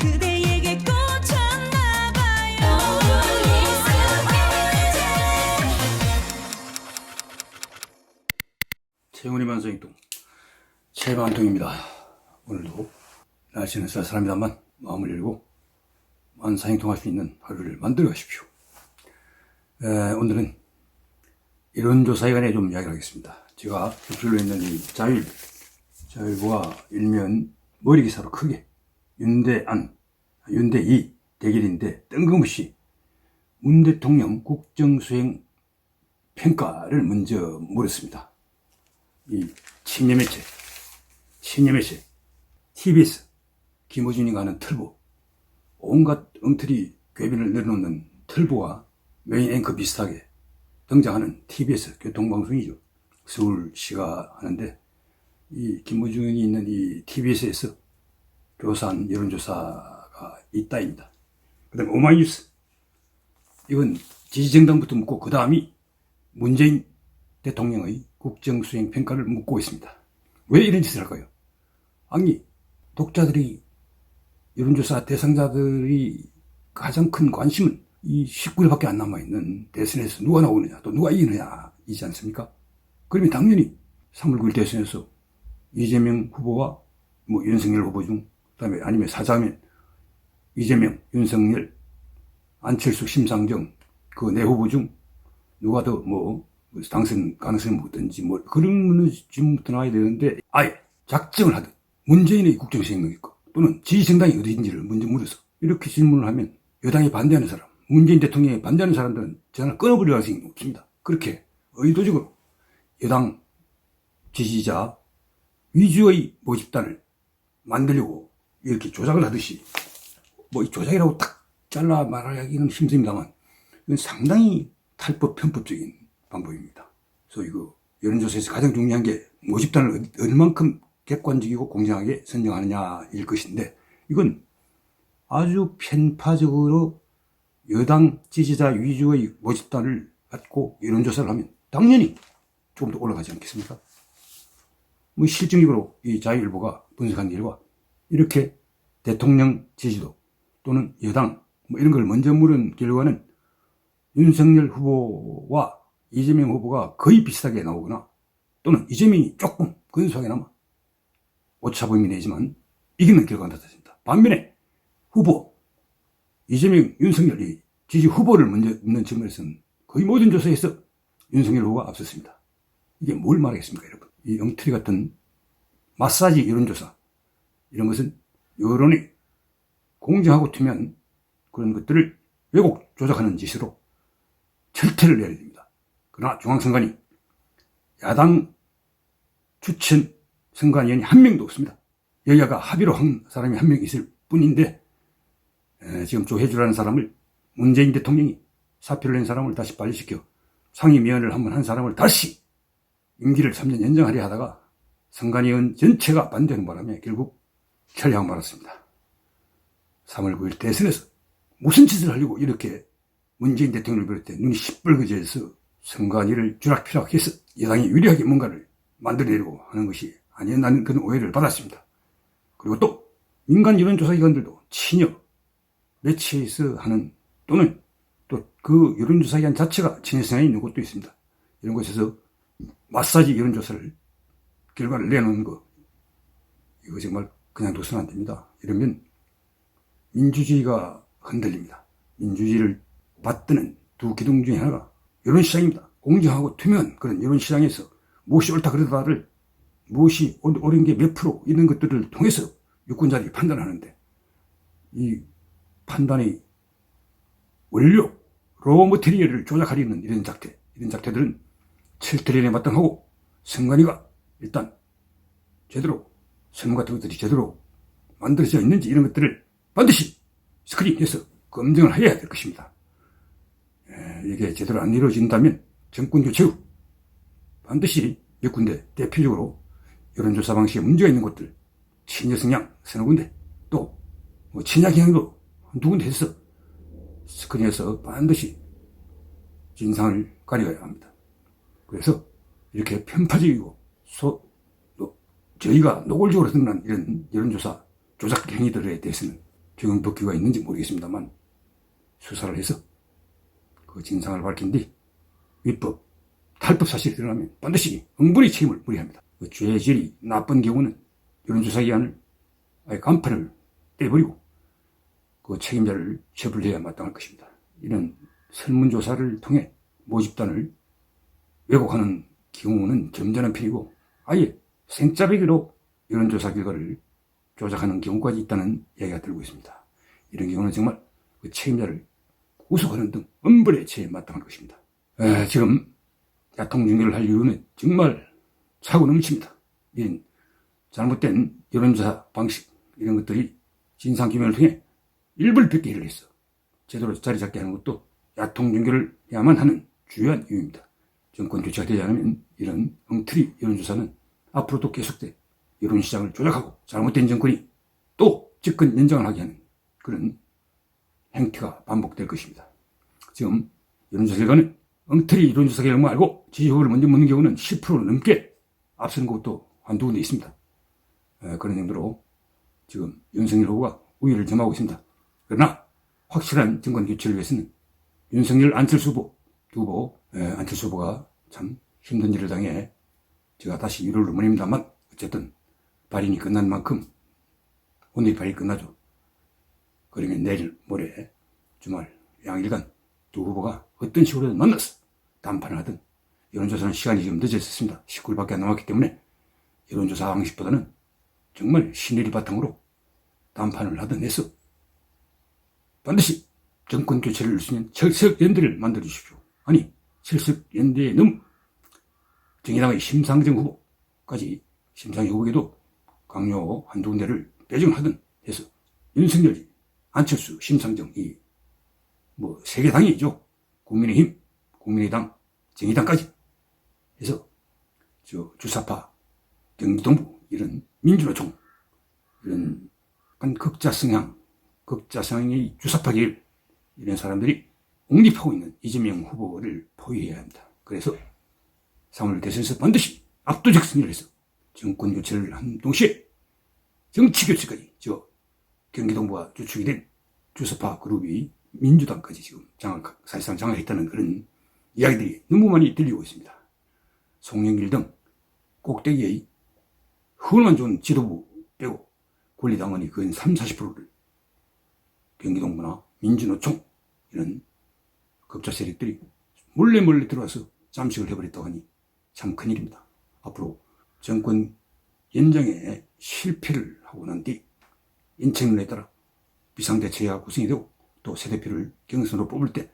그대에게 꽂혔나봐요. 최훈의 만성행동 최반통입니다. 오늘도 날씨는 쌀쌀합니다만 마음을 열고 만사행동할 수 있는 하루를 만들어 가십시오. 오늘은 이론조사에 관해 좀 이야기를 하겠습니다. 제가 접수로 있는 이 자율보가 일면 머리 기사로 크게 윤대안, 윤대이 대결인데 뜬금없이 문 대통령 국정수행 평가를 먼저 물었습니다. 이 친여매체 TBS 김어준이가 하는 틀보, 온갖 엉터리 궤변을 내려놓는 틀보와 메인 앵커 비슷하게 등장하는 TBS 교통방송이죠. 서울시가 하는데 이 김어준이 있는 이 TBS에서 교사한 여론조사가 있다입니다. 그 다음에 오마이뉴스, 이건 지지정당부터 묻고 그 다음이 문재인 대통령의 국정수행 평가를 묻고 있습니다. 왜 이런 짓을 할까요? 아니, 독자들이, 여론조사 대상자들이 가장 큰 관심은 이 19일밖에 안 남아있는 대선에서 누가 나오느냐, 또 누가 이기느냐, 이지 않습니까? 그러면 당연히 3월 9일 대선에서 이재명 후보와 윤석열 후보 중, 그 다음에 아니면 사자면 이재명, 윤석열, 안철수, 심상정, 그 네 후보 중 누가 더 당선 가능성이 뭐든지 그런 질문부터 나와야 되는데 아예 작정을 하든 문재인의 국정수행이니까 또는 지지정당이 어디인지를 먼저 물어서 이렇게 질문을 하면 여당이 반대하는 사람, 문재인 대통령이 반대하는 사람들은 전화를 끊어버릴 가능성이 없습니다. 그렇게 의도적으로 여당 지지자 위주의 모집단을 만들려고 이렇게 조작을 하듯이 이 조작이라고 딱 잘라 말하기는 힘듭니다만 이건 상당히 탈법 편법적인 방법입니다. 그래서 이거 여론조사에서 가장 중요한 게 모집단을 얼만큼 객관적이고 공정하게 선정하느냐일 것인데 이건 아주 편파적으로 여당 지지자 위주의 모집단을 갖고 여론조사를 하면 당연히 조금 더 올라가지 않겠습니까? 실질적으로 이 자유일보가 분석한 결과 이렇게 대통령 지지도 또는 여당 이런 걸 먼저 물은 결과는 윤석열 후보와 이재명 후보가 거의 비슷하게 나오거나 또는 이재명이 조금 근소하게나마 오차범위 내지만 이기는 결과가 나타납니다. 반면에 후보, 이재명, 윤석열이 지지 후보를 먼저 묻는 측면에서는 거의 모든 조사에서 윤석열 후보가 앞섰습니다. 이게 뭘 말하겠습니까, 여러분? 이 엉터리 같은 마사지 여론조사, 이런 것은 여론이 공정하고 투명한 그런 것들을 왜곡 조작하는 짓으로 철퇴를 내야 됩니다. 그러나 중앙선관위 야당 추천 선관위원이 한 명도 없습니다. 여야가 합의로 한 사람이 한 명 있을 뿐인데 지금 조혜주라는 사람을 문재인 대통령이 사표를 낸 사람을 다시 발의시켜 상임위원을 한번 한 사람을 다시 임기를 3년 연장하려 하다가 선관위원 전체가 반대하는 바람에 결국 철회하고 말았습니다. 3월 9일 대선에서 무슨 짓을 하려고 이렇게 문재인 대통령을 비롯해 눈이 시뻘겋어져서 선관위를 쥐락펴락해서 여당이 유리하게 뭔가를 만들어내려고 하는 것이 아니었나는 그런 오해를 받았습니다. 그리고 또 민간 여론조사기관들도 친여 매체에서 하는 또는 또 그 여론조사기관 자체가 친여 성향이 있는 곳도 있습니다. 이런 곳에서 마사지 여론조사를 결과를 내놓는 거 이거 정말 그냥 둬서는 안 됩니다. 이러면 민주주의가 흔들립니다. 민주주의를 받드는 두 기둥 중에 하나가 여론시장입니다. 공정하고 투명한 그런 여론시장에서 무엇이 옳다 그러다를 무엇이 옳은 게 몇 프로 이런 것들을 통해서 유권자들이 판단하는데 이 판단의 원료, 로머테리얼을 조작하려는 이런 작태들은 철퇴를 마땅하고 선관위가 일단 제대로 설문 같은 것들이 제대로 만들어져 있는지 이런 것들을 반드시 스크린해서 검증을 해야 될 것입니다. 이게 제대로 안 이루어진다면 정권 교체 후 반드시 몇 군데 대표적으로 여론조사 방식에 문제가 있는 곳들 친여 성향 서너 군데 또 친야 경향도 한두 군데 해서 스크린해서 반드시 진상을 가려야 합니다. 그래서 이렇게 편파적이고 저희가 노골적으로 드러난 이런 여론조사 조작 행위들에 대해서는 경영법규가 있는지 모르겠습니다만 수사를 해서 그 진상을 밝힌 뒤 위법, 탈법 사실이 드러나면 반드시 응분의 책임을 물어야 합니다. 그 죄질이 나쁜 경우는 여론조사기관을 아예 간판을 떼버리고 그 책임자를 처벌해야 마땅할 것입니다. 이런 설문조사를 통해 모집단을 왜곡하는 경우는 점잖은 편이고 아예 생짜배기로 여론조사 결과를 조작하는 경우까지 있다는 이야기가 들고 있습니다. 이런 경우는 정말 그 책임자를 구속하는 등 엄벌의 처해에 마땅할 것입니다. 지금 야통 중계를 할 이유는 정말 차고 넘칩니다. 이런 잘못된 여론조사 방식 이런 것들이 진상규명을 통해 일벌백계 일을 했어. 제대로 자리 잡게 하는 것도 야통 중계를 해야만 하는 주요한 이유입니다. 정권 교체가 되지 않으면 이런 엉터리 여론조사는 앞으로도 계속돼 여론시장을 조작하고 잘못된 정권이 또 집권 연장을 하게 하는 그런 행태가 반복될 것입니다. 지금 여론조사 결과는 엉터리 여론조사 결과만 알고 지지 후보를 먼저 묻는 경우는 10% 넘게 앞서는 것도 한두 군데 있습니다. 그런 정도로 지금 윤석열 후보가 우위를 점하고 있습니다. 그러나 확실한 정권 교체를 위해서는 윤석열, 안철수 후보 두 후보, 안철수 후보가 참 힘든 일을 당해 제가 다시 위로를 보냅니다만 어쨌든 발인이 끝난 만큼 오늘 발인이 끝나죠. 그러면 내일 모레 주말 양일간 두 후보가 어떤 식으로든 만나서 담판을 하든 여론조사는 시간이 지금 늦어 있었습니다. 19일밖에 안 남았기 때문에 여론조사 방식보다는 정말 신의를 바탕으로 담판을 하든 해서 반드시 정권 교체를 이룰 수 있는 철석연대를 만들어 주십시오. 아니 철석연대에 너무 정의당의 심상정 후보까지 심상정 후보에도 강요 한두 군데를 배정하든 해서 윤석열, 안철수, 심상정 이 뭐 세 개 당이죠. 국민의힘, 국민의당, 정의당까지 해서 주사파, 경기동부 이런 민주노총 이런 약간 극자성향의 주사파 계열 이런 사람들이 옹립하고 있는 이재명 후보를 포위해야 합니다. 그래서 3월 대선에서 반드시 압도적 승리를 해서 정권 교체를 한 동시에 정치 교체까지 경기동부가 주축이 된 주사파 그룹이 민주당까지 지금 사실상 장악했다는 그런 이야기들이 너무 많이 들리고 있습니다. 송영길 등 꼭대기의 흐름만 좋은 지도부 빼고 권리당원이 거의 30~40%를 경기동부나 민주노총 이런 극좌 세력들이 몰래 들어와서 잠식을 해버렸다고 하니 참 큰일입니다. 앞으로 정권 연장에 실패를 하고 난 뒤 인천론에 따라 비상대책위가 구성이 되고 또 새 대표를 경선으로 뽑을 때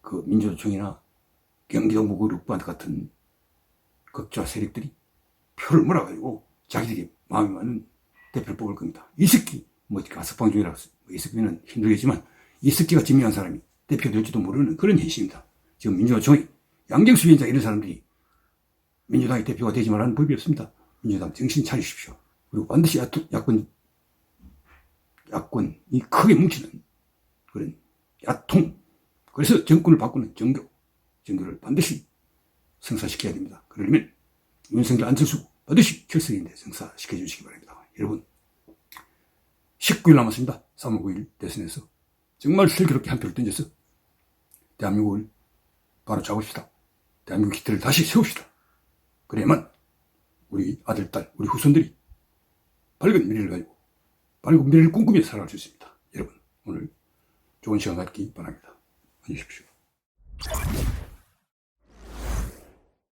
그 민주노총이나 경기동부 그룹 같은 극좌 세력들이 표를 몰아가지고 자기들이 마음에 맞는 대표를 뽑을 겁니다. 이석기 가석방 중이라고 이석기는 힘들겠지만 이석기가 지명한 사람이 대표 될지도 모르는 그런 현실입니다. 지금 민주노총의 양경수 위원장 이런 사람들이 민주당의 대표가 되지 말라는 법이 없습니다. 민주당 정신 차리십시오. 그리고 반드시 야권이 크게 뭉치는 그런 야통, 그래서 정권을 바꾸는 정교를 반드시 성사시켜야 됩니다. 그러려면 윤석열, 안철수 반드시 결석인데 성사시켜 주시기 바랍니다. 여러분 19일 남았습니다. 3월 9일 대선에서 정말 슬기롭게 한 표를 던져서 대한민국을 바로 잡읍시다. 대한민국 기틀을 다시 세웁시다. 그래야만 우리 아들, 딸, 우리 후손들이 밝은 미래를 가지고 밝은 미래를 꿈꾸며 살아갈 수 있습니다. 여러분 오늘 좋은 시간 갖기 바랍니다. 안녕히 계십시오.